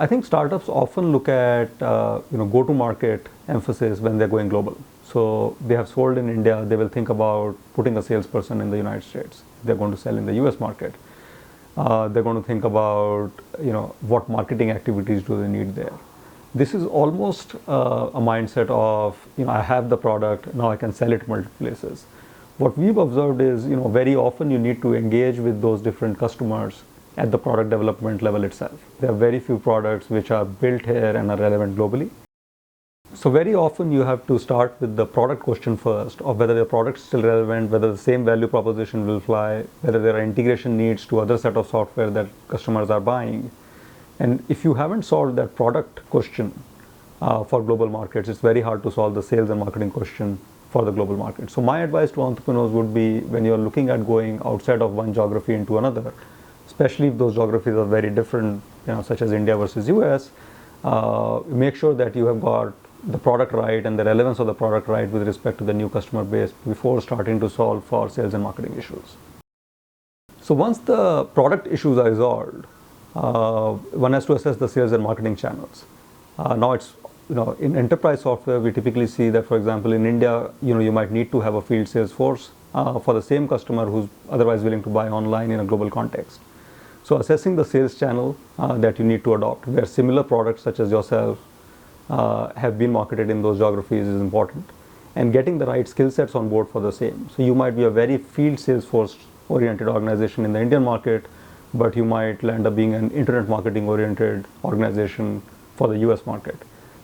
I think startups often look at go-to-market emphasis when they're going global. So they have sold in India, they will think about putting a salesperson in the United States. They're going to sell in the US market. They're going to think about what marketing activities do they need there. This is almost a mindset of I have the product, now I can sell it multiple places. What we've observed is very often you need to engage with those different customers at the product development level itself. There are very few products which are built here and are relevant globally. So very often you have to start with the product question first, of whether the product is still relevant, whether the same value proposition will fly, whether there are integration needs to other set of software that customers are buying. And if you haven't solved that product question for global markets, it's very hard to solve the sales and marketing question for the global market. So my advice to entrepreneurs would be, when you're looking at going outside of one geography into another, especially if those geographies are very different, such as India versus US, make sure that you have got the product right and the relevance of the product right with respect to the new customer base before starting to solve for sales and marketing issues. So once the product issues are resolved, one has to assess the sales and marketing channels. Now it's in enterprise software, we typically see that, for example, in India, you might need to have a field sales force for the same customer who's otherwise willing to buy online in a global context. So assessing the sales channel that you need to adopt, where similar products such as yourself have been marketed in those geographies, is important, and getting the right skill sets on board for the same. So you might be a very field sales force oriented organization in the Indian market, but you might land up being an internet marketing oriented organization for the US market.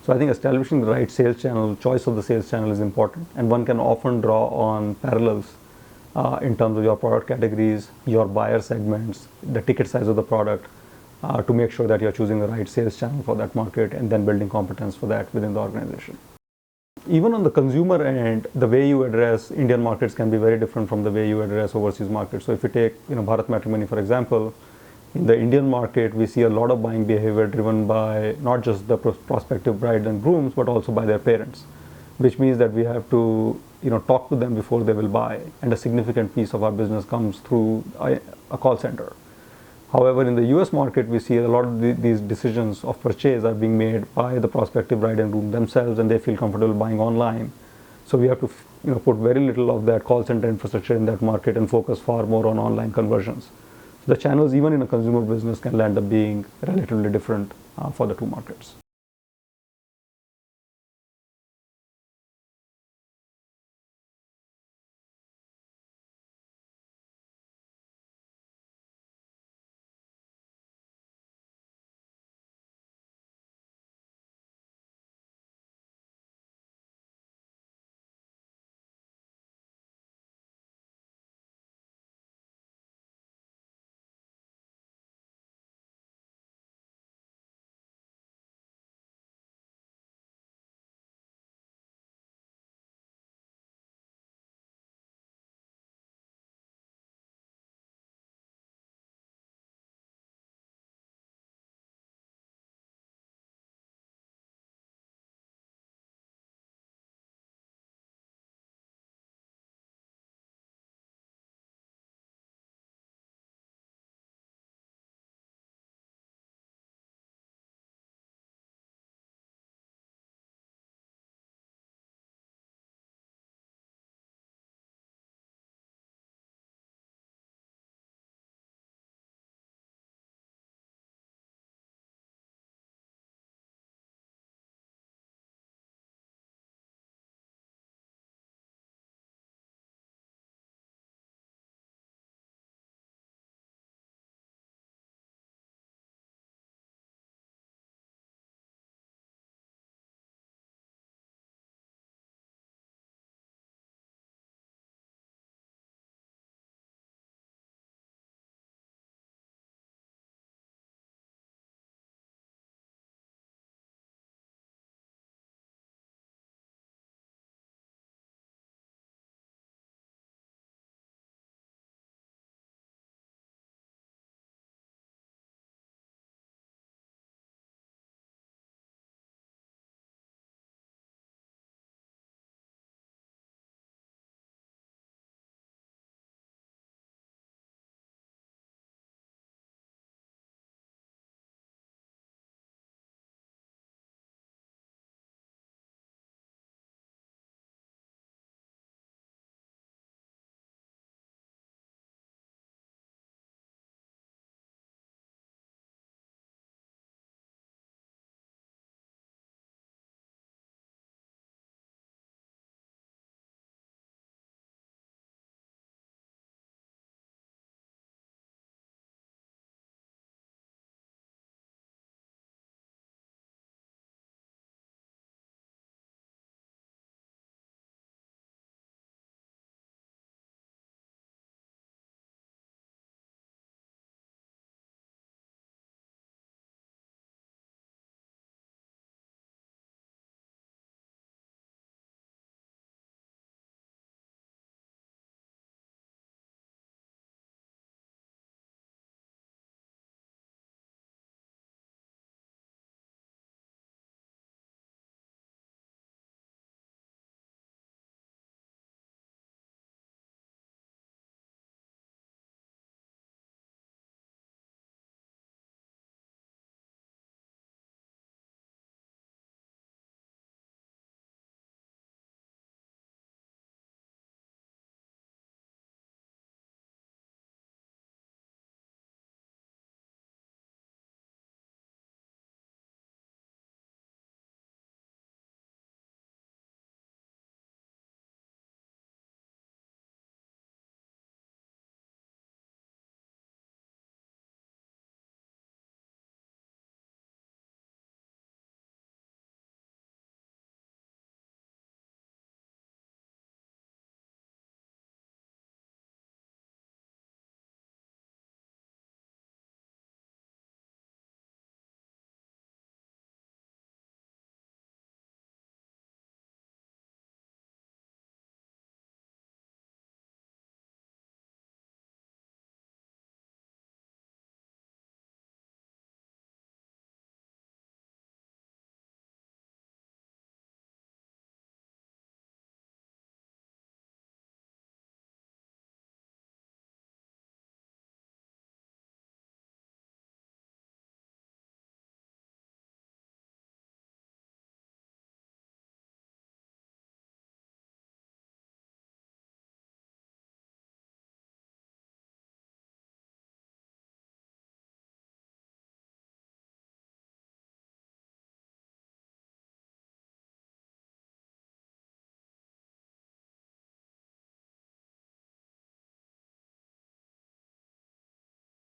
So I think establishing the right sales channel, choice of the sales channel is important, and one can often draw on parallels in terms of your product categories, your buyer segments, the ticket size of the product, to make sure that you're choosing the right sales channel for that market and then building competence for that within the organization. Even on the consumer end, the way you address Indian markets can be very different from the way you address overseas markets. So if you take Bharat Matrimony, for example, in the Indian market, we see a lot of buying behavior driven by not just the prospective bride and grooms, but also by their parents, which means that we have to talk to them before they will buy, and a significant piece of our business comes through a call center. However, in the US market, we see a lot of these decisions of purchase are being made by the prospective bride and groom themselves, and they feel comfortable buying online. So we have to put very little of that call center infrastructure in that market and focus far more on online conversions. The channels, even in a consumer business, can end up being relatively different for the two markets.